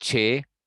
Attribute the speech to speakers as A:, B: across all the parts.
A: 6।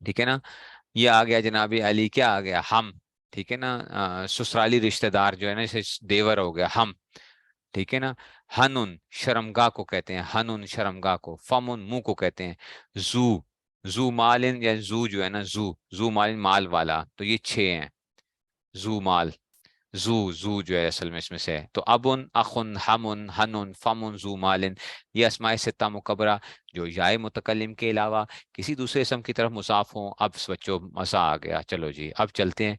A: ٹھیک ہے نا. یہ آ گیا جناب علی, کیا آ گیا, ہم. ٹھیک ہے نا, سسرالی رشتہ دار جو ہے نا, اسے دیور ہو گیا ہم. ٹھیک ہے نا. ہنن شرمگاہ کو کہتے ہیں, ہنن شرمگاہ کو. فمن منہ کو کہتے ہیں. زو, زو مالن یا زو جو ہے نا, زو, زو مالن مال والا, تو یہ 6 ہیں. زو مال, زو جو ہے اصل میں اس میں سے ہے. تو ابن, اخن, ہمن, ہنن, فمن, زو مالن, یہ اسماء ستہ مکبرہ جو یائے متکلم کے علاوہ کسی دوسرے اسم کی طرف مضاف ہوں. اب بچوں مزہ آ گیا, چلو جی اب چلتے ہیں.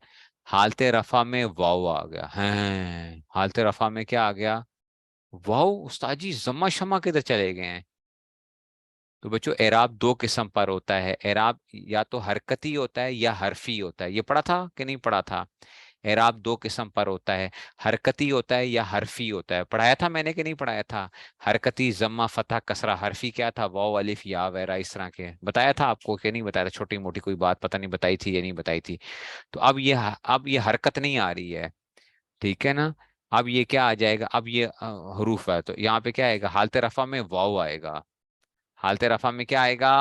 A: حالت رفع میں واو آ گیا. ہیں, حالت رفع میں کیا آ گیا, واو. استاد جی ضمہ شمع کدھر چلے گئے ہیں؟ تو بچوں اعراب 2 قسم پر ہوتا ہے. اعراب یا تو حرکتی ہوتا ہے یا حرفی ہوتا ہے. یہ پڑھا تھا کہ نہیں پڑھا تھا؟ اعراب 2 قسم پر ہوتا ہے, حرکتی ہوتا ہے یا حرفی ہوتا ہے. پڑھایا تھا میں نے کہ نہیں پڑھایا تھا؟ حرکتی ضمہ فتح کسرہ, حرفی کیا تھا, واو الف یا وغیرہ اس طرح کے. بتایا تھا آپ کو کہ نہیں بتایا تھا؟ چھوٹی موٹی کوئی بات پتہ نہیں بتائی تھی یا نہیں بتائی تھی. تو اب یہ حرکت نہیں آ رہی ہے. ٹھیک ہے نا. اب یہ کیا آ جائے گا, اب یہ حروف ہے, تو یہاں پہ کیا آئے گا, حالت رفع میں واو آئے گا. حالت رفع میں کیا آئے گا,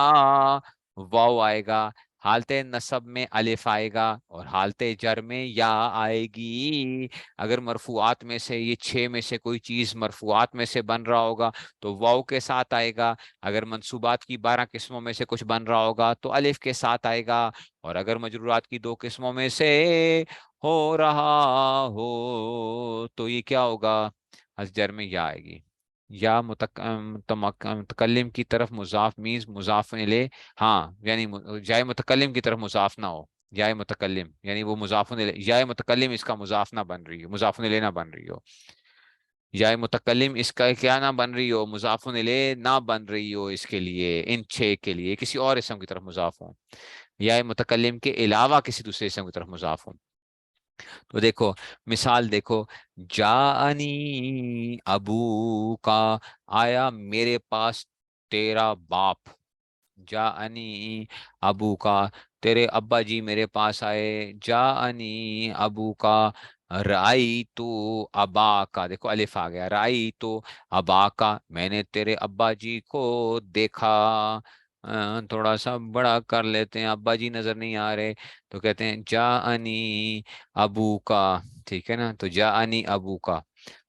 A: واو آئے گا. حالت نصب میں الف آئے گا, اور حالت جر میں یا آئے گی. اگر مرفوعات میں سے, یہ 6 میں سے کوئی چیز مرفوعات میں سے بن رہا ہوگا تو واو کے ساتھ آئے گا. اگر منصوبات کی 12 قسموں میں سے کچھ بن رہا ہوگا تو الف کے ساتھ آئے گا. اور اگر مجرورات کی 2 قسموں میں سے ہو رہا ہو تو یہ کیا ہوگا, جر میں یا آئے گی. یا متکلم کی طرف مضاف مینز مضاف الیہ. ہاں یعنی جائے متکلم کی طرف مضاف نہ ہو. جائے متکلم یعنی وہ مضاف الیہ, جائے متکلم اس کا مضاف نہ بن رہی ہو, مضاف الیہ نہ بن رہی ہو. جائے متکلم اس کا کیا نہ بن رہی ہو, مضاف الیہ نہ بن رہی ہو. اس کے لیے, ان 6 کے لیے کسی اور اسم کی طرف مضاف ہو, یا متکلم کے علاوہ کسی دوسرے اسم کی طرف مضاف ہو. تو دیکھو مثال دیکھو, جاءنی ابو کا, آیا میرے پاس تیرا باپ. جاءنی ابو کا, تیرے ابا جی میرے پاس آئے. جاءنی ابو کا, رائی تو ابا کا, دیکھو الف آ گیا. رائی تو ابا کا, میں نے تیرے ابا جی کو دیکھا. تھوڑا سا بڑا کر لیتے ہیں, ابا جی نظر نہیں آ رہے تو کہتے ہیں جاءنی ابو کا. ٹھیک ہے نا. تو جاءنی ابو کا,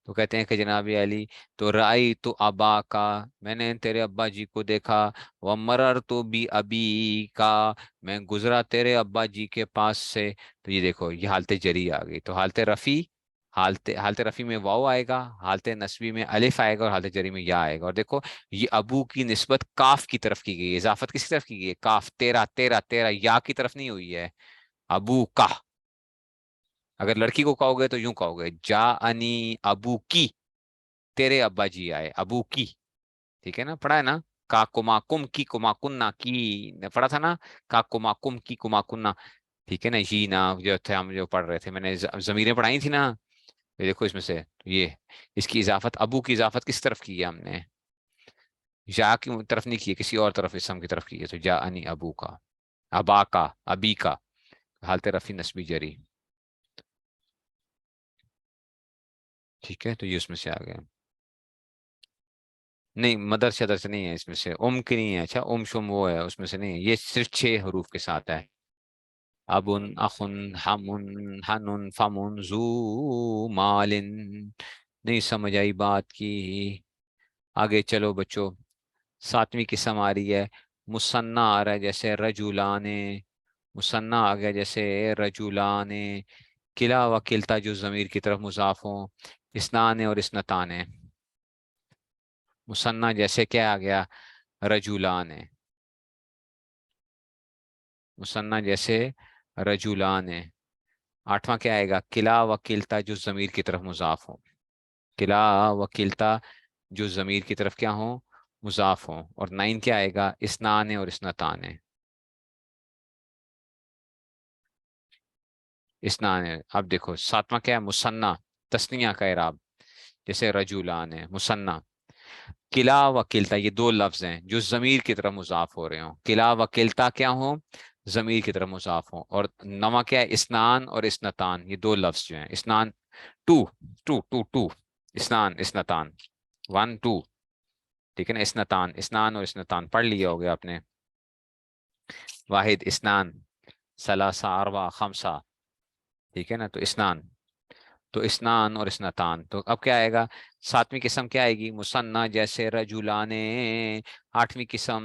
A: تو کہتے ہیں کہ جناب علی, تو رائی تو ابا کا, میں نے تیرے ابا جی کو دیکھا. ومرر تو بھی ابی کا, میں گزرا تیرے ابا جی کے پاس سے. تو یہ دیکھو یہ حالت جری آ گئی. تو حالت رفی میں واو آئے گا, حالت نصبی میں الف آئے گا, اور حالت جری میں یا آئے گا. اور دیکھو یہ ابو کی نسبت کاف کی طرف کی گئی ہے. اضافت کس کی طرف کی گئی ہے, کاف. تیرا تیرا تیرا یا کی طرف نہیں ہوئی ہے, ابو کا. اگر لڑکی کو کہو گے تو یوں کہو گے, جا انی ابو کی, تیرے ابا جی آئے, ابو کی. ٹھیک ہے نا, پڑھا ہے نا. کا کما کم کی کما کننا کی, پڑھا تھا نا. کا کما کم کی کما کننا. ٹھیک ہے نا. جی نا جو تھے ہم جو پڑھ رہے تھے, میں نے ضمیریں پڑھائی تھی نا. یہ دیکھو اس میں سے یہ, اس کی اضافت, ابو کی اضافت کس طرف کی ہے ہم نے, جا کی طرف نہیں کی ہے, کسی اور طرف اسم کی طرف کی ہے. تو جا انی ابو کا, ابا کا, ابی کا, حالت رفی نسبی جری. ٹھیک ہے. تو یہ اس میں سے آ گیا. نہیں مدر شدر سے نہیں ہے, اس میں سے ام کی نہیں ہے. اچھا ام شم وہ ہے, اس میں سے نہیں ہے. یہ صرف 6 حروف کے ساتھ ہے. ابن, اخن, ہمن, ہنن, فمن, زو مالن. نہیں سمجھ آئی بات کی. آگے چلو بچوں, 7ویں قسم آ رہی ہے. مثنیٰ آ رہا ہے جیسے رجولان. مثنیٰ آ گیا جیسے رجولان. کلا و کلتا جو ضمیر کی طرف مضاف ہوں. اسنان اور اسنتان. مثنیٰ جیسے کیا آ گیا, رجولان. مثنیٰ جیسے رجولان. 8واں کیا آئے گا, کلا و کلتا جو ضمیر کی طرف مضاف ہوں. کلا و کلتا جو ضمیر کی طرف کیا ہوں, مضاف ہوں. اور 9 کیا آئے گا, اسنان اور اسنتان. اسنان. اب دیکھو 7واں کیا ہے, مثنیٰ, تثنیہ کا اعراب جیسے رجولان ہے. مثنیٰ, کلا و کلتا, یہ 2 لفظ ہیں جو ضمیر کی طرف مضاف ہو رہے ہوں. کلا و کلتا کیا ہوں, ضمیر کی طرف مضاف ہوں. اور 9واں کیا ہے, اسنان اور اسنتان, یہ 2 لفظ جو ہیں. اسنان, ٹو, ٹو ٹو ٹو, اسنان اسنتان, 1 2. ٹھیک ہے نا. اسنتان, اسنان اور اسنتان پڑھ لیا ہوگا آپ نے. واحد اسنان، سلاسہ اربع خمسہ، ٹھیک ہے نا، تو اسنان، تو اسنان اور اسنتان، تو اب کیا آئے گا؟ ساتویں قسم کیا آئے گی؟ مثنیٰ، جیسے رجولانے۔ آٹھویں قسم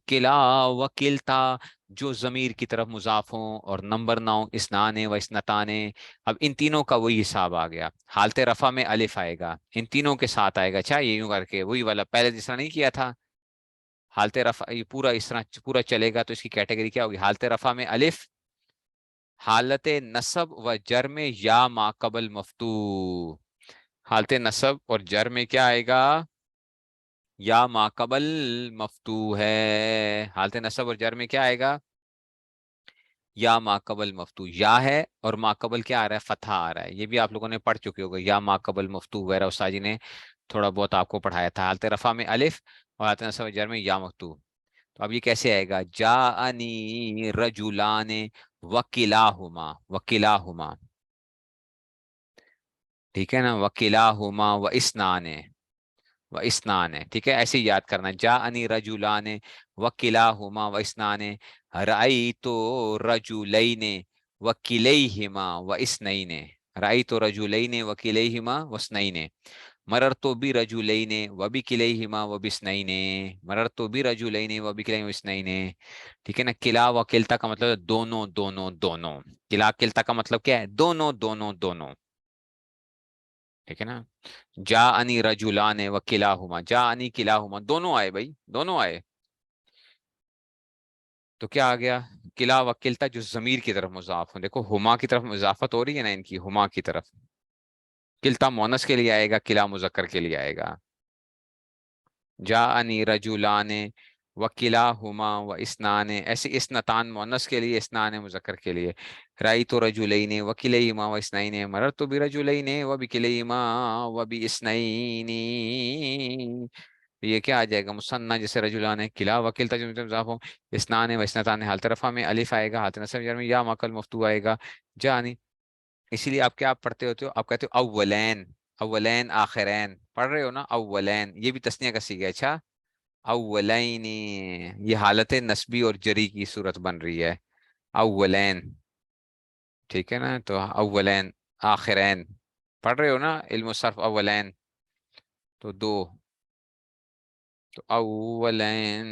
A: کلا و کلتا، جو ضمیر کی طرف مضاف ہوں، اور نمبر 9 اسنانے و اسنتانے۔ اب ان تینوں کا وہی حساب آ گیا، حالت رفع میں الف آئے گا، ان تینوں کے ساتھ آئے گا، اچھا یہ یوں کر کے وہی والا پہلے جس طرح نہیں کیا تھا، حالت رفع یہ پورا اس طرح پورا چلے گا، تو اس کی کیٹیگری کیا ہوگی؟ حالت رفع میں الف، حالت نصب و جر میں یا ما قبل مفتوح، حالت نصب اور جر میں کیا آئے گا؟ یا ما قبل مفتوح ہے، حالت نصب اور جر میں کیا آئے گا؟ یا ما قبل مفتوح، یا ہے اور ما قبل کیا آ رہا ہے؟ فتح آ رہا ہے، یہ بھی آپ لوگوں نے پڑھ چکے ہوگے، یا ما قبل مفتوح وغیرہ استاد جی نے تھوڑا بہت آپ کو پڑھایا تھا، حالت رفع میں الف اور حالت نصب اور جر میں یا مفتوح۔ تو اب یہ کیسے آئے گا؟ جاءنی رجلان وکلاہما، وکلاہما، ٹھیک ہے نا، وکلاہما و اسنان، و اسنان، ٹھیک ہے، ایسے ہی یاد کرنا، جاءنی رجلان وکلاہما و اسنان، رأیت رجلین وکلیہما و اسنین، رأیت رجلین وکلیہما و اسنین، مررت برجلین وبکلیہما وباثنین، مررت برجلین وبکلیہما واثنین، ٹھیک ہے نا۔ کلا و کلتا کا مطلب ہے دونوں دونوں دونوں، کلا کلتا کا مطلب کیا ہے؟ دونوں دونوں دونوں، ٹھیک ہے نا۔ جاءنی رجلان وکلاہما، جاءنی کلاہما، دونوں آئے بھائی، دونوں آئے، تو کیا آ گیا؟ کلا و کلتا جو ضمیر کی طرف مضاف ہوں، دیکھو ہما کی طرف اضافت ہو رہی ہے نا ان کی، ہما کی طرف، کلتا مونس کے لیے آئے گا، کلا مذکر کے لیے آئے گا، جاءنی رجلان وکلاہما و اسنان، ایسے اسنتان مونس کے لیے، اسنان مذکر کے لیے، رأیت رجلین وکلیہما و اسنین، مررت برجلین وبکلیہما وباثنین، یہ کیا آ جائے گا؟ مثنیٰ جیسے رجلان ہے، کلا وکلتا جو مضاف ہو، اسنان و اسنتان، حالت رفع میں الف آئے گا، حالت نصب جر میں یا مقل مفتوح آئے گا، جانی، اسی لیے آپ کیا پڑھتے ہوتے ہو؟ آپ کہتے ہو اولین، اولین آخرین، پڑھ رہے ہو نا، اولین، یہ بھی تسنیہ کا صیغہ ہے، اچھا، اولین، یہ حالت نسبی اور جری کی صورت بن رہی ہے، اولین، ٹھیک ہے نا، تو اولین آخرین، پڑھ رہے ہو نا علم الصرف، اولین تو دو، تو اولین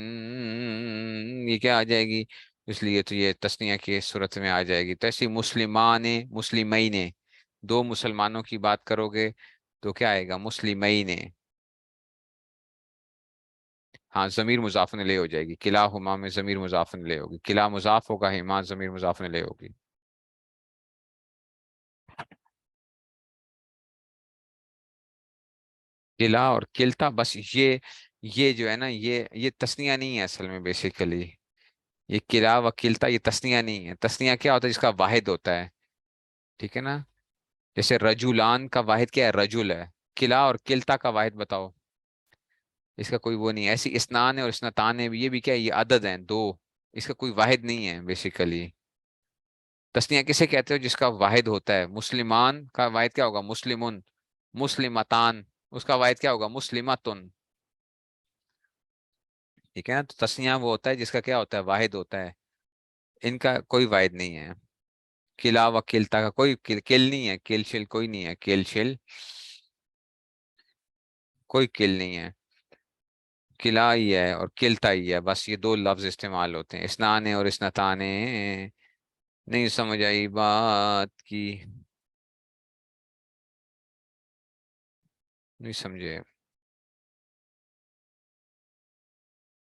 A: یہ کیا آ جائے گی؟ اس لیے تو یہ تسنیہ کی صورت میں آ جائے گی، تو ایسی مسلمان، مسلمین، دو مسلمانوں کی بات کرو گے تو کیا آئے گا؟ مسلمین، ہاں ضمیر مضاف لے ہو جائے گی، کلاہما میں ضمیر مضاف لے ہوگی، کلا مضاف ہوگا، ہما ضمیر مضاف لے ہوگی۔ کلا اور کلتا، بس یہ جو ہے نا، یہ تسنیہ نہیں ہے اصل میں، بیسیکلی یہ کلا و کلتا یہ تسنیہ نہیں ہے، تسنیہ کیا ہوتا ہے؟ جس کا واحد ہوتا ہے، ٹھیک ہے نا، جیسے رجولان کا واحد کیا ہے؟ رجل ہے، کلا اور کلتا کا واحد بتاؤ، اس کا کوئی وہ نہیں ہے، ایسی اسنان ہے اور اسنتان ہے، یہ بھی کیا ہے؟ یہ عدد ہیں دو، اس کا کوئی واحد نہیں ہے بیسیکلی۔ تسنیہ کسے کہتے ہو؟ جس کا واحد ہوتا ہے، مسلمان کا واحد کیا ہوگا؟ مسلمن، مسلمتان، اس کا واحد کیا ہوگا؟ مسلمتن، ٹھیک ہے نا، تو تسنیہ وہ ہوتا ہے جس کا کیا ہوتا ہے؟ واحد ہوتا ہے، ان کا کوئی واحد نہیں ہے، کلا و کلتا کا کوئی کل نہیں ہے، کل شل کوئی نہیں ہے، کل شل کوئی کل نہیں ہے، کلا ہی ہے اور کلتا ہی ہے، بس یہ دو لفظ استعمال ہوتے ہیں، اسنان اور اسنتانے، نہیں سمجھ آئی بات کی؟ نہیں سمجھے؟